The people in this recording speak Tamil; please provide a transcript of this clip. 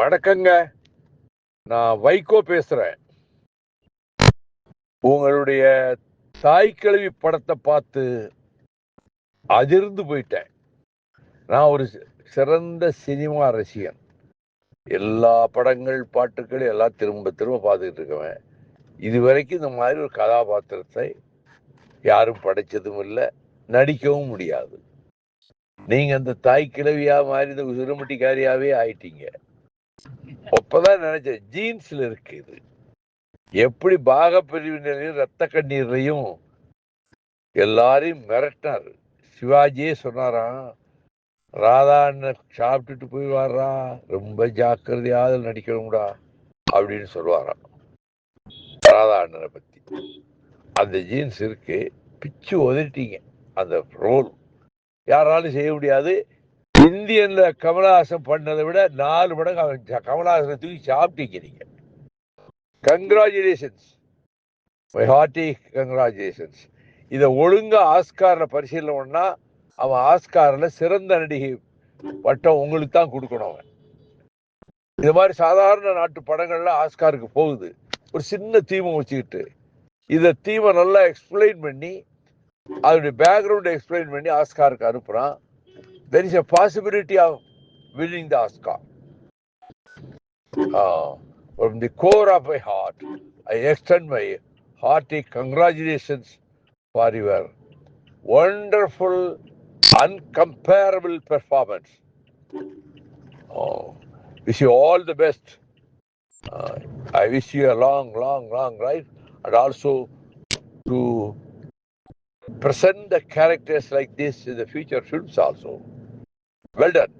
வணக்கங்க. நான் வைகோ பேசுறேன். உங்களுடைய தாய் கிழவி படத்தை பார்த்து அதிர்ந்து போயிட்டேன். நான் ஒரு சிறந்த சினிமா ரசிகன். எல்லா படங்கள், பாட்டுகள் எல்லாம் திரும்ப திரும்ப பார்த்துக்கிட்டு இருக்கவன். இதுவரைக்கும் இந்த மாதிரி ஒரு கதாபாத்திரத்தை யாரும் படைச்சதும் இல்லை, நடிக்கவும் முடியாது. நீங்க அந்த தாய் கிழவியா மாதிரி இந்த உசுரமுட்டிக்காரியாவே ஆயிட்டீங்க. அப்பதான் நினைச்சேன், ஜீன்ஸ்ல இருக்கு இது. எப்படி பாகப்பிரிவினரையும் ரத்த கண்ணீர்லையும் எல்லாரையும் மிரட்டினார். சிவாஜியே சொன்னாராம், ராதா அண்ணன் சாப்பிட்டுட்டு போய் வர்றா, ரொம்ப ஜாக்கிரதையாக நடிக்கணும்டா அப்படின்னு சொல்லுவாராம் ராதா அண்ணனை பத்தி. அந்த ஜீன்ஸ் இருக்கு. பிச்சு உதறிட்டீங்க. அந்த ரோல் யாராலும் செய்ய முடியாது. இந்தியன்ல கமலஹாசன் பண்ணதை விட 4 மடங்கு அவன் கமலஹாசனை தூக்கி சாப்பிட்டீங்க நீங்க. Congratulations, my hearty congratulations. இதை ஒழுங்கா ஆஸ்கார்ல பரிசீலனை பண்ணா அவன் ஆஸ்கார்ல சிறந்த நடிகை பட்டம் உங்களுக்கு தான் கொடுக்கணும். அவன் இது மாதிரி சாதாரண நாட்டு படங்கள்லாம் ஆஸ்காருக்கு போகுது. ஒரு சின்ன தீமை வச்சுக்கிட்டு இதை தீமை நல்லா எக்ஸ்பிளைன் பண்ணி அதோடைய பேக்ரவுண்ட் எக்ஸ்பிளைன் பண்ணி ஆஸ்காருக்கு அனுப்புறான். there is a possibility of winning the Oscar. From the core of my heart, I extend my hearty congratulations for your wonderful, uncomparable performance. Wish you all the best. I wish you a long, long, long life, and also to present the characters like this in the future films also. Well done.